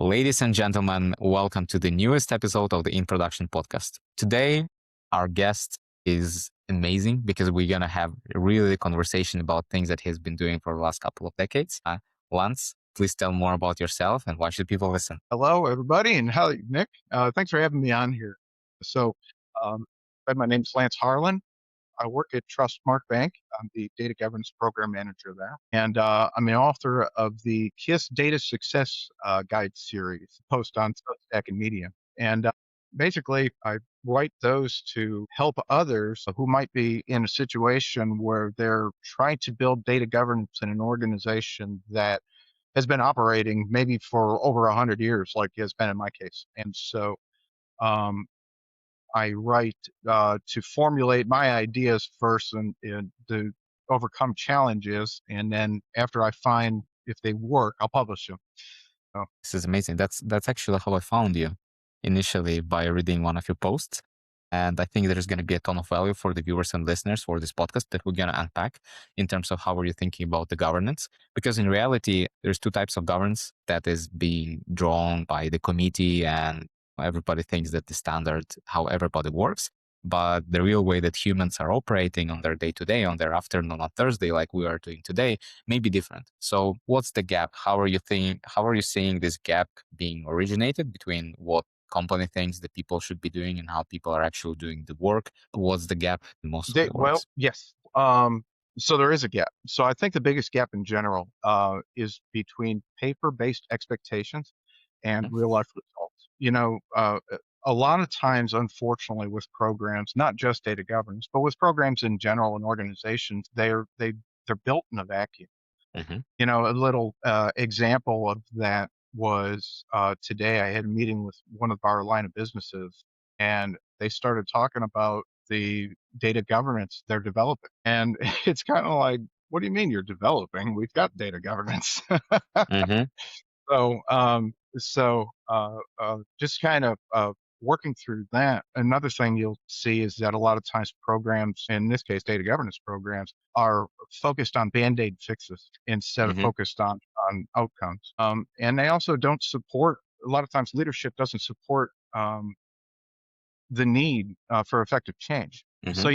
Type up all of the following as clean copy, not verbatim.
Ladies and gentlemen, welcome to the newest episode of the In Production podcast. Today, our guest is amazing because we're going to have a really conversation about things that he's been doing for the last couple of decades. Lance, please tell more about yourself and why should people listen? Hello, everybody, and how Nick. Thanks for having me on here. So, my name's Lance Harlan. I work at Trustmark Bank. I'm the data governance program manager there, and I'm the author of the KISS Data Success Guide series, post on Substack and Medium. And basically, I write those to help others who might be in a situation where they're trying to build data governance in an organization that has been operating maybe for over 100 years, like has been in my case. And so I write to formulate my ideas first and to overcome challenges. And then after I find if they work, I'll publish them. So, This is amazing. That's actually how I found you initially, by reading one of your posts. And I think there's going to be a ton of value for the viewers and listeners for this podcast that we're going to unpack in terms of how are you thinking about the governance. Because in reality, there's two types of governance that is being drawn by the committee, and everybody thinks that the standard, how everybody works. But the real way that humans are operating on their day-to-day, on their afternoon, on Thursday, like we are doing today, may be different. So what's the gap? How are you seeing this gap being originated between what company thinks that people should be doing and how people are actually doing the work? What's the gap in most of the works? yes. So there is a gap. So I think the biggest gap in general is between paper-based expectations and real-life results. A lot of times, unfortunately, with programs, not just data governance, but with programs in general and organizations, they're built in a vacuum. A little example of that was today I had a meeting with one of our line of businesses, and they started talking about the data governance they're developing. And it's kind of like, what do you mean you're developing? We've got data governance. So just kind of working through that. Another thing you'll see is that a lot of times programs, in this case, data governance programs, are focused on Band-Aid fixes instead of focused on outcomes. And they also don't support, a lot of times leadership doesn't support the need for effective change. So,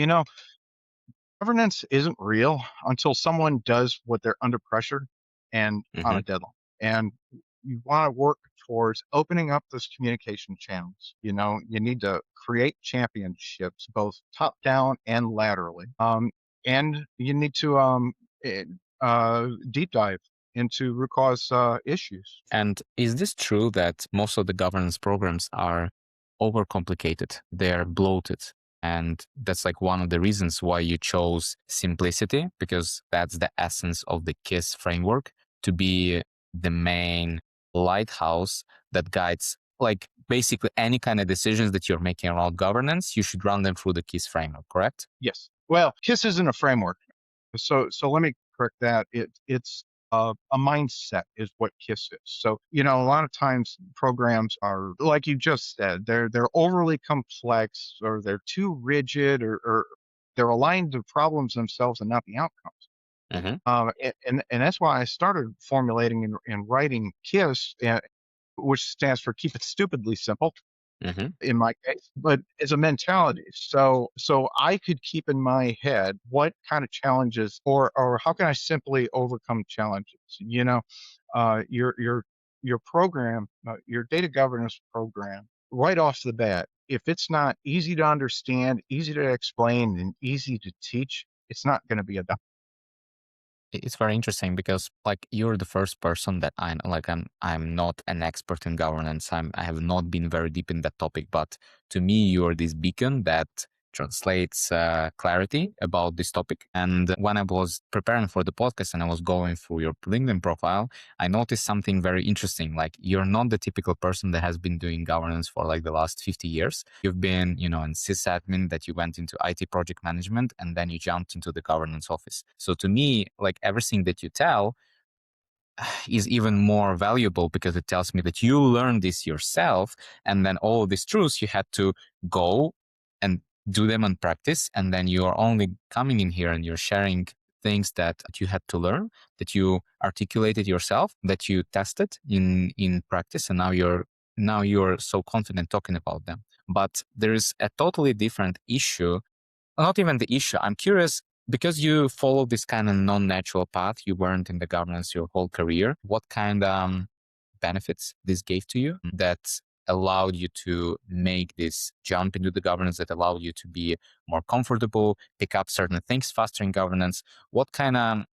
governance isn't real until someone does what they're under pressure and on a deadline. And you want to work towards opening up those communication channels. You need to create championships, both top down and laterally. And you need to deep dive into root cause issues. And is this true that most of the governance programs are overcomplicated? They're bloated. And that's like one of the reasons why you chose simplicity, because that's the essence of the KISS framework, to be the main lighthouse that guides like basically any kind of decisions that you're making around governance. You should run them through the KISS framework, correct? Yes. Well, KISS isn't a framework. So let me correct that. It's a mindset is what KISS is. So, a lot of times programs are, like you just said, they're overly complex, or they're too rigid, or they're aligned to problems themselves and not the outcomes. And that's why I started formulating and writing KISS, which stands for Keep It Stupidly Simple. In my case, but as a mentality. So I could keep in my head what kind of challenges, or how can I simply overcome challenges? Your program, your data governance program, right off the bat, if it's not easy to understand, easy to explain, and easy to teach, it's not going to be adopted. It's very interesting because like you're the first person that I'm not an expert in governance. I have not been very deep in that topic, but to me, you're this beacon that translates clarity about this topic. And when I was preparing for the podcast and I was going through your LinkedIn profile, I noticed something very interesting. Like you're not the typical person that has been doing governance for like the last 50 years. You've been, in sysadmin, that you went into IT project management, and then you jumped into the governance office. So to me, like everything that you tell is even more valuable because it tells me that you learned this yourself, and then all of these truths you had to go and do them in practice, and then you are only coming in here and you're sharing things that you had to learn, that you articulated yourself, that you tested in practice, and now you're so confident talking about them. But there is a totally different issue. Not even the issue. I'm curious, because you follow this kind of non-natural path, you weren't in the governance your whole career. What kind of benefits this gave to you that allowed you to make this jump into the governance, that allowed you to be more comfortable, pick up certain things faster in governance? What kind of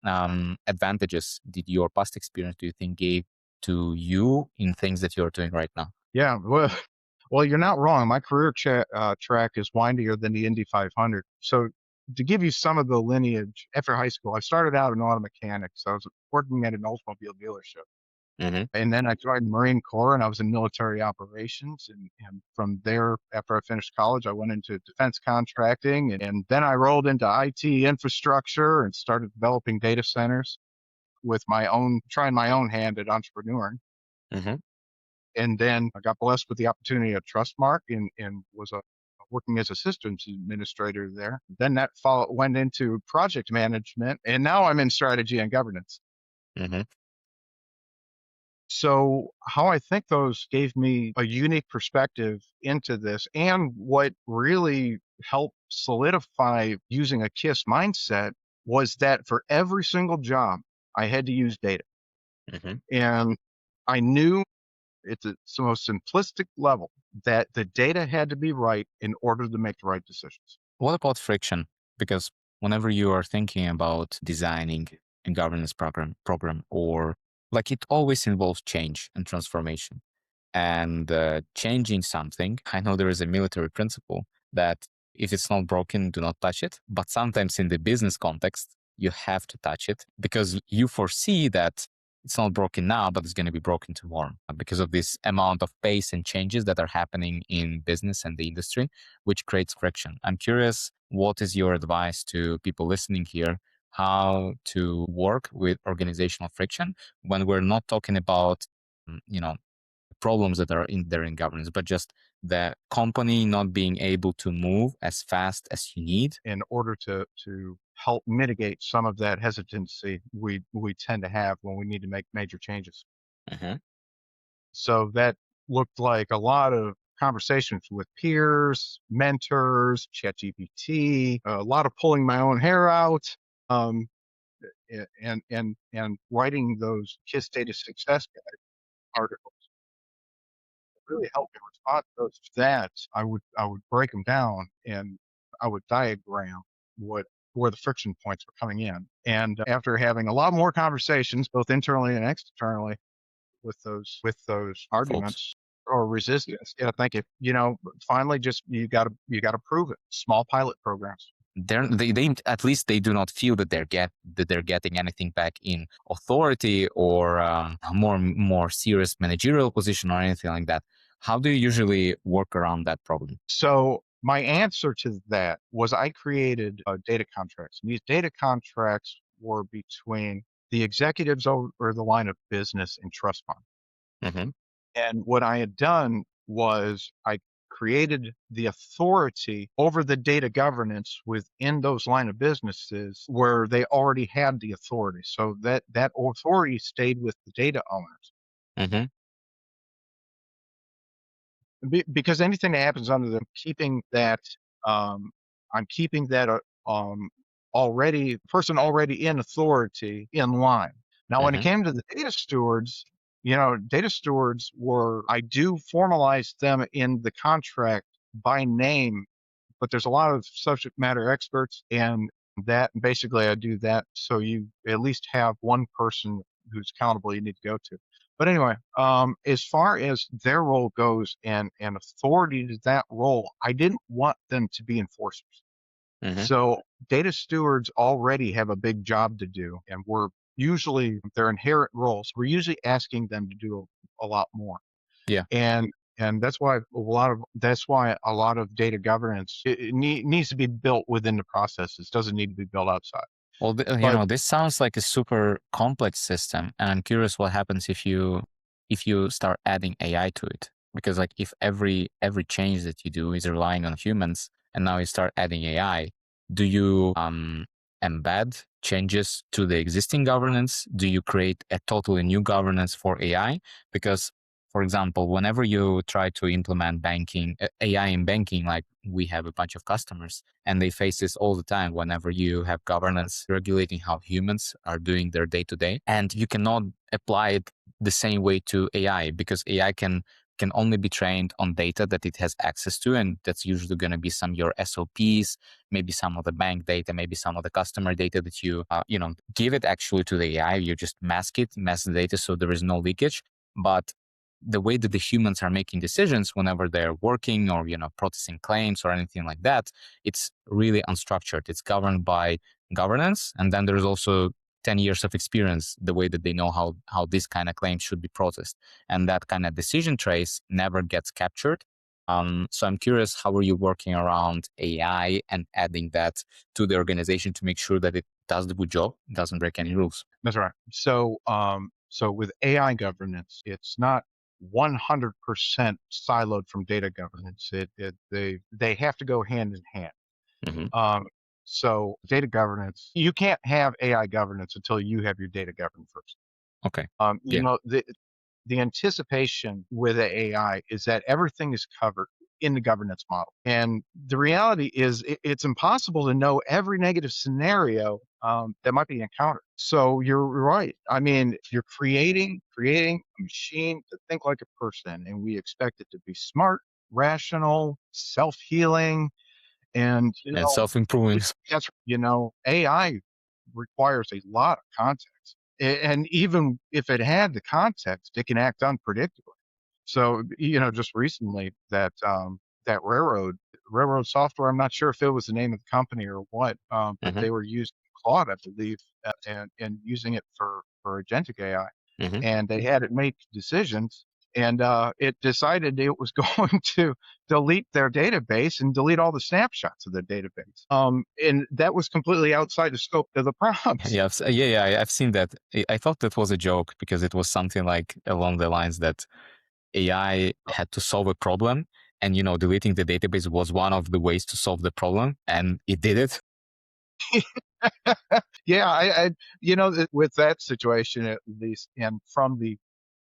advantages did your past experience, do you think, gave to you in things that you're doing right now? Yeah, well, you're not wrong. My career track is windier than the Indy 500. So to give you some of the lineage, after high school, I started out in auto mechanics. I was working at an automobile dealership. Mm-hmm. And then I joined the Marine Corps and I was in military operations. And from there, after I finished college, I went into defense contracting. And then I rolled into IT infrastructure and started developing data centers with trying my own hand at entrepreneuring. Mm-hmm. And then I got blessed with the opportunity at Trustmark and was working as a systems administrator there. Then that went into project management. And now I'm in strategy and governance. Mm-hmm. So how I think those gave me a unique perspective into this, and what really helped solidify using a KISS mindset was that for every single job, I had to use data. Mm-hmm. And I knew it's the most simplistic level that the data had to be right in order to make the right decisions. What about friction? Because whenever you are thinking about designing a governance program, or like, it always involves change and transformation. And changing something, I know there is a military principle that if it's not broken, do not touch it. But sometimes in the business context, you have to touch it because you foresee that it's not broken now, but it's going to be broken tomorrow because of this amount of pace and changes that are happening in business and the industry, which creates friction. I'm curious, what is your advice to people listening here? How to work with organizational friction when we're not talking about, you know, problems that are in there in governance, but just the company not being able to move as fast as you need. In order to help mitigate some of that hesitancy we tend to have when we need to make major changes. Uh-huh. So that looked like a lot of conversations with peers, mentors, ChatGPT, a lot of pulling my own hair out, um, and writing those KISS Data Success Guide articles really helped me respond to those. That I would break them down and I would diagram what where the friction points were coming in. And after having a lot more conversations, both internally and externally, with those Folks, arguments or resistance. I think if finally just you got to prove it. Small pilot programs. they at least they do not feel that they're getting anything back in authority or a more serious managerial position or anything like that. How do you usually work around that problem? So my answer to that was I created data contracts. And these data contracts were between the executives over the line of business and trust fund. Mm-hmm. And what I had done was I created the authority over the data governance within those line of businesses where they already had the authority. So that authority stayed with the data owners. Mm-hmm. Because anything that happens under them, I'm keeping that already person already in authority in line. Now, when it Mm-hmm. came to the data stewards, data stewards I do formalize them in the contract by name, but there's a lot of subject matter experts, and that basically I do that so you at least have one person who's accountable you need to go to. But anyway, as far as their role goes and authority to that role, I didn't want them to be enforcers. Mm-hmm. So data stewards already have a big job to do, and we're usually their inherent roles. We're usually asking them to do a lot more. Yeah. And that's why a lot of data governance needs to be built within the processes. Doesn't need to be built outside. Well, But this sounds like a super complex system, and I'm curious what happens if you start adding AI to it. Because like, if every change that you do is relying on humans, and now you start adding AI, do you embed changes to the existing governance? Do you create a totally new governance for AI? Because, for example, whenever you try to implement banking, AI in banking, like we have a bunch of customers and they face this all the time whenever you have governance regulating how humans are doing their day to day. And you cannot apply it the same way to AI because AI can only be trained on data that it has access to. And that's usually going to be some of your SOPs, maybe some of the bank data, maybe some of the customer data that you give it actually to the AI. You just mask the data so there is no leakage. But the way that the humans are making decisions whenever they're working or, processing claims or anything like that, it's really unstructured. It's governed by governance. And then there's also 10 years of experience, the way that they know how this kind of claims should be processed. And that kind of decision trace never gets captured. So I'm curious, how are you working around AI and adding that to the organization to make sure that it does the good job, doesn't break any rules? That's right. So with AI governance, it's not 100% siloed from data governance. They have to go hand in hand. Hmm. Um, so data governance, you can't have AI governance until you have your data governed first. Okay. You Yeah. know, the anticipation with the AI is that everything is covered in the governance model. And the reality is it's impossible to know every negative scenario that might be encountered. So you're right. I mean, you're creating a machine to think like a person, and we expect it to be smart, rational, self-healing, and And self-improving. AI requires a lot of context. And even if it had the context, it can act unpredictably. So, just recently that railroad software, I'm not sure if it was the name of the company or what, but Hmm. they were using Claude, I believe, and using it for agentic AI, Hmm. and they had it make decisions, and it decided it was going to delete their database and delete all the snapshots of the database. And that was completely outside the scope of the prompts. Yeah, yeah, I've seen that. I thought that was a joke because it was something like along the lines that AI had to solve a problem, and deleting the database was one of the ways to solve the problem, and it did it. Yeah, with that situation at least, and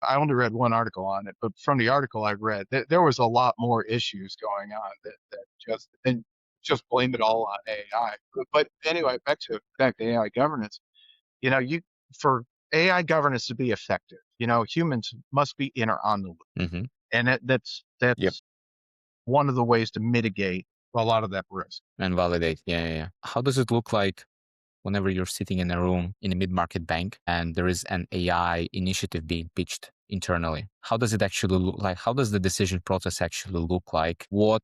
I only read one article on it, but from the article I read, there was a lot more issues going on that just blame it all on AI. But anyway, back to AI governance. You for AI governance to be effective, humans must be in or on the loop, Hmm. and that's Yep. that's one of the ways to mitigate a lot of that risk. And validate. Yeah, yeah, yeah. How does it look like whenever you're sitting in a room in a mid-market bank and there is an AI initiative being pitched internally? How does it actually look like? How does the decision process actually look like? What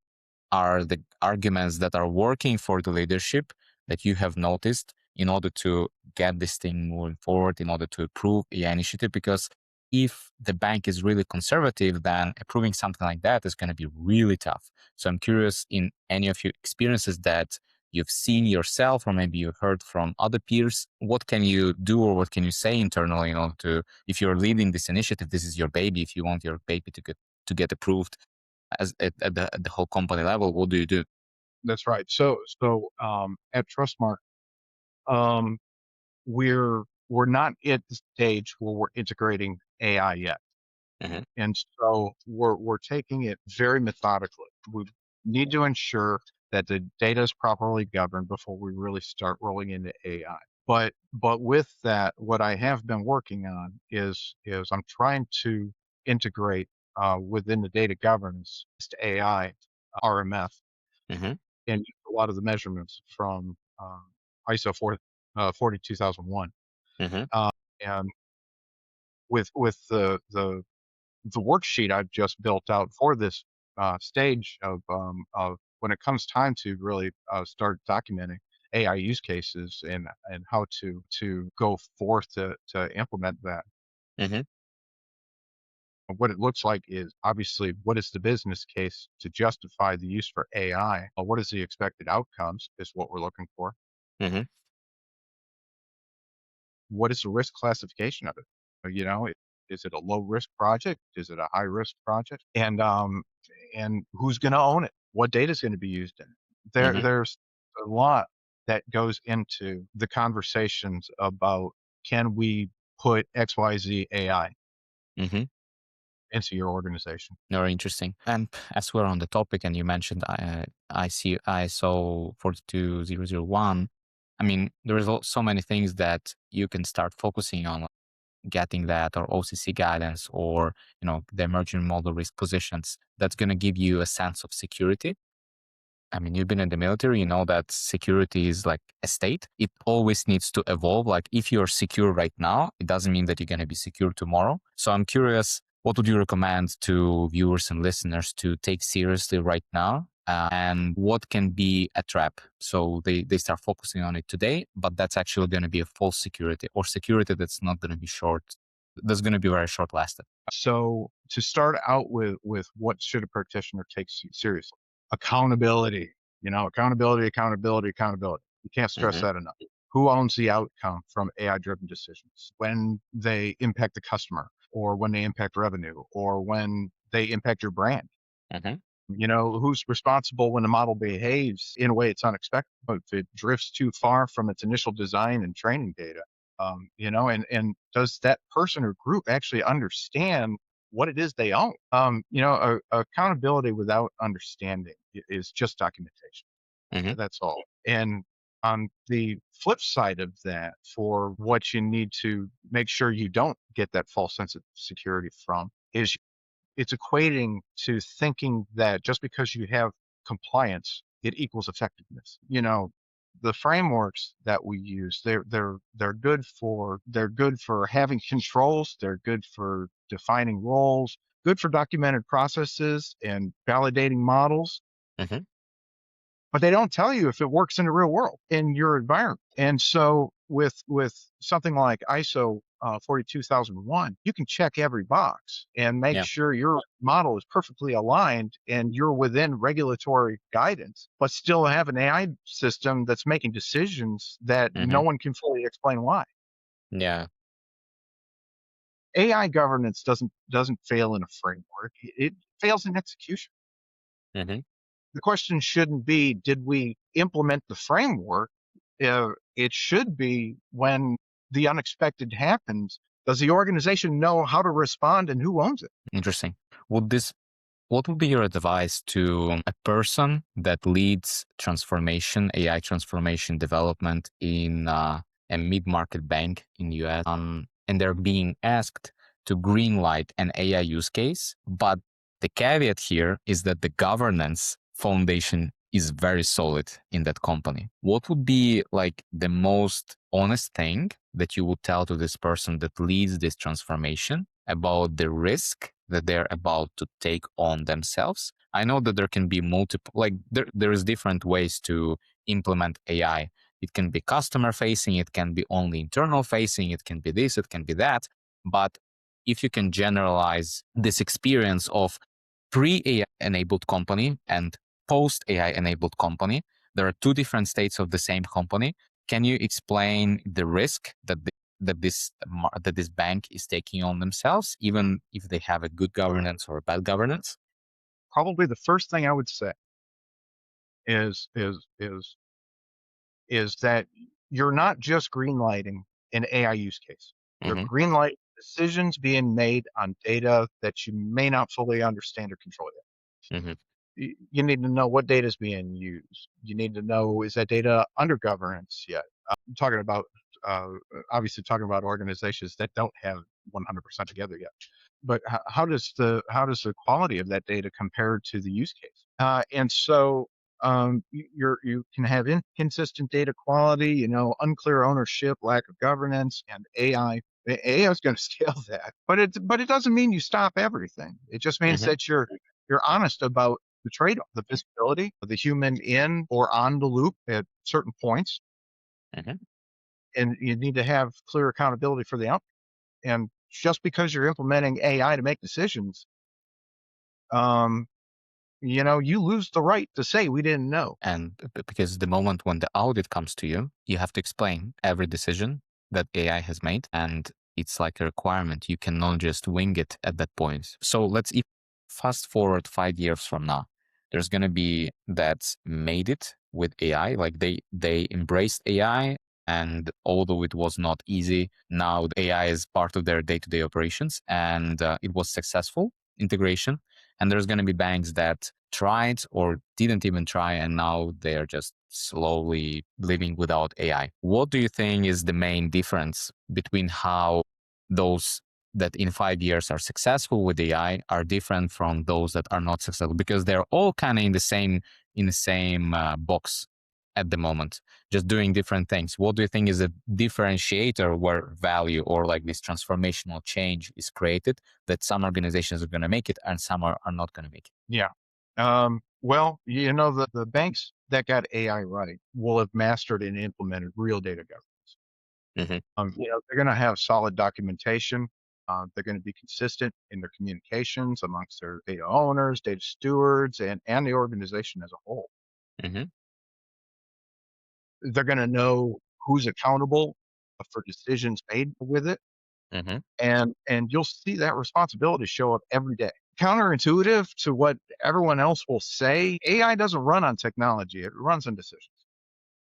are the arguments that are working for the leadership that you have noticed in order to get this thing moving forward, in order to approve AI initiative? Because if the bank is really conservative, then approving something like that is going to be really tough. So I'm curious, in any of your experiences that you've seen yourself, or maybe you heard from other peers, what can you do or what can you say internally in order to, if you're leading this initiative, this is your baby, if you want your baby to get approved at the whole company level, what do you do? That's right. So at Trustmark, um, we're not at the stage where we're integrating AI yet. Hmm. And so we're taking it very methodically. We need to ensure that the data is properly governed before we really start rolling into AI. But with that, what I have been working on is I'm trying to integrate within the data governance to AI RMF Hmm. and use a lot of the measurements from ISO 42001. Hmm. Uh, and with the worksheet I've just built out for this stage of when it comes time to really start documenting AI use cases and how to go forth to implement that. Hmm. What it looks like is obviously what is the business case to justify the use for AI? What is the expected outcomes is what we're looking for. Hmm. What is the risk classification of it? Is it a low risk project? Is it a high risk project? And who's going to own it? What data is going to be used in it? Hmm. There's a lot. that goes into the conversations about, can we put XYZ AI Hmm. into your organization? Very interesting. And as we're on the topic, and you mentioned I see ISO 42001. I mean, there's so many things that you can start focusing on, like getting that, or OCC guidance, or the emerging model risk positions. That's going to give you a sense of security. I mean, you've been in the military, you know that security is like a state. It always needs to evolve. Like if you're secure right now, it doesn't mean that you're going to be secure tomorrow. So I'm curious, what would you recommend to viewers and listeners to take seriously right now? And what can be a trap? So they start focusing on it today, but that's actually going to be a false security, or security that's not going to be short. That's going to be very short lasting. So to start out with what should a practitioner take seriously? Accountability, accountability, accountability, accountability. You can't stress Hmm. that enough. Who owns the outcome from AI driven decisions when they impact the customer, or when they impact revenue, or when they impact your brand? Hmm. Who's responsible when the model behaves in a way it's unexpected, if it drifts too far from its initial design and training data? And does that person or group actually understand what it is they own? Accountability without understanding is just documentation. Hmm. That's all. And on the flip side of that, for what you need to make sure you don't get that false sense of security from, is it's equating to thinking that just because you have compliance, it equals effectiveness. The frameworks that we use, they're good for having controls, they're good for defining roles, good for documented processes and validating models, Hmm. but they don't tell you if it works in the real world in your environment. And so with something like ISO 42001, you can check every box and make Yeah. sure your model is perfectly aligned and you're within regulatory guidance, but still have an AI system that's making decisions that no Hmm. one can fully explain why. Yeah. AI governance doesn't fail in a framework; it fails in execution. Hmm. The question shouldn't be, did we implement the framework? It should be, when the unexpected happens, does the organization know how to respond and who owns it? Interesting. Would this What would be your advice to a person that leads transformation, AI transformation development in a mid-market bank in US, and they're being asked to greenlight an AI use case, but the caveat here is that the governance foundation is very solid in that company. What would be like the most honest thing that you would tell to this person that leads this transformation about the risk that they're about to take on themselves? I know that there can be multiple, like there is different ways to implement AI. It can be customer facing, it can be only internal facing, it can be this, it can be that. But if you can generalize this experience of pre-AI enabled company and post-AI enabled company, there are two different states of the same company. Can you explain the risk that this bank is taking on themselves, even if they have a good governance or a bad governance? Probably the first thing I would say is that you're not just greenlighting an AI use case. You're Hmm. greenlighting decisions being made on data that you may not fully understand or control yet. Hmm. You need to know what data is being used. You need to know, is that data under governance yet? I'm talking about, uh, obviously talking about organizations that don't have 100% together yet. But how does the quality of that data compare to the use case? And so you can have inconsistent data quality, unclear ownership, lack of governance, and AI. AI is going to scale that, but it doesn't mean you stop everything. It just means Hmm. that you're honest about the trade-off, the visibility, the human in or on the loop at certain points, Hmm. and you need to have clear accountability for the outcome. And just because you're implementing AI to make decisions, um, you lose the right to say we didn't know. And because the moment when the audit comes to you, you have to explain every decision that AI has made, and it's like a requirement. You cannot just wing it at that point. So fast forward 5 years from now. There's going to be that's made it with AI. Like they embraced AI, and although it was not easy, now the AI is part of their day-to-day operations, and it was successful integration. And there's going to be banks that tried or didn't even try, and now they are just slowly living without AI. What do you think is the main difference between how those that in 5 years are successful with AI are different from those that are not successful? Because they're all kind of in the same box at the moment, just doing different things. What do you think is a differentiator where value or like this transformational change is created, that some organizations are going to make it and some are not going to make it? Yeah. Well, the banks that got AI right will have mastered and implemented real data governance. Hmm. They're going to have solid documentation. They're going to be consistent in their communications amongst their data owners, data stewards, and the organization as a whole. Hmm. They're going to know who's accountable for decisions made with it, Hmm. and you'll see that responsibility show up every day. Counterintuitive to what everyone else will say, AI doesn't run on technology; it runs on decisions,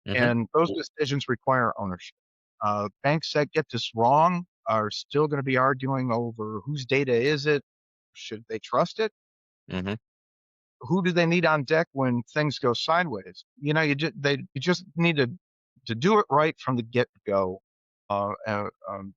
Hmm. and those decisions require ownership. Banks that get this wrong are still going to be arguing over whose data is it, should they trust it, Hmm. who do they need on deck when things go sideways. You just need to do it right from the get go. Uh, uh, um,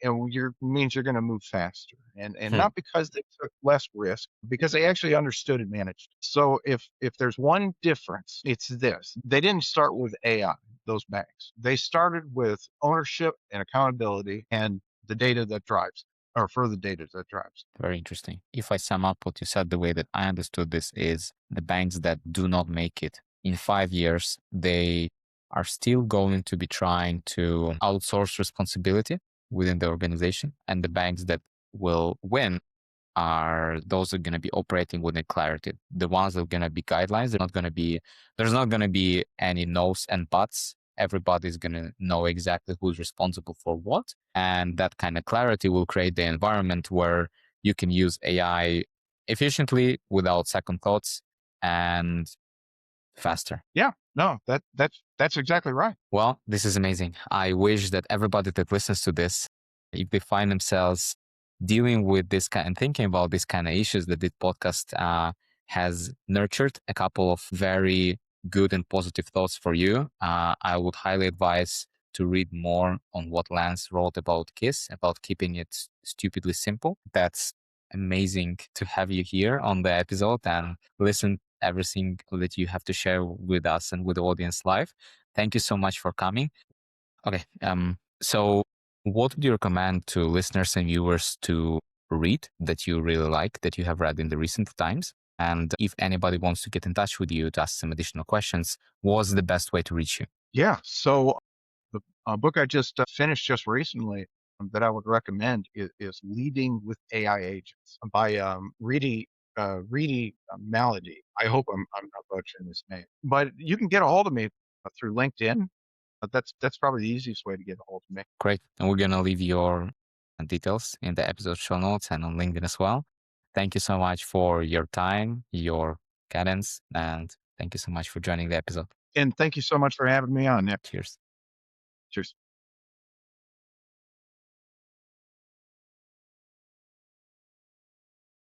and means you're going to move faster, and not because they took less risk, because they actually understood and managed. So if there's one difference, it's this: they didn't start with AI. Those banks, they started with ownership and accountability and the data that drives, or for the data that drives. Very interesting. If I sum up what you said, the way that I understood this is the banks that do not make it in 5 years, they are still going to be trying to outsource responsibility within the organization. And the banks that will win are those that are going to be operating within clarity. The ones that are going to be guidelines, there's not going to be any no's and buts. Everybody's going to know exactly who's responsible for what. And that kind of clarity will create the environment where you can use AI efficiently without second thoughts and faster. Yeah, no, that's exactly right. Well, this is amazing. I wish that everybody that listens to this, if they find themselves dealing with this kind and thinking about this kind of issues, that this podcast has nurtured a couple of very good and positive thoughts for you. I would highly advise to read more on what Lance wrote about KISS, about keeping it stupidly simple. That's amazing to have you here on the episode and listen everything that you have to share with us and with the audience live. Thank you so much for coming. Okay. So what would you recommend to listeners and viewers to read that you really like, that you have read in the recent times? And if anybody wants to get in touch with you to ask some additional questions, what's the best way to reach you? Yeah. So the book I just finished just recently, that I would recommend is Leading with AI Agents by Reedy Malady. I hope I'm not butchering his name, but you can get a hold of me through LinkedIn. That's probably the easiest way to get a hold of me. Great. And we're going to leave your details in the episode show notes and on LinkedIn as well. Thank you so much for your time, your guidance, and thank you so much for joining the episode. And thank you so much for having me on, Nick. Cheers. Cheers.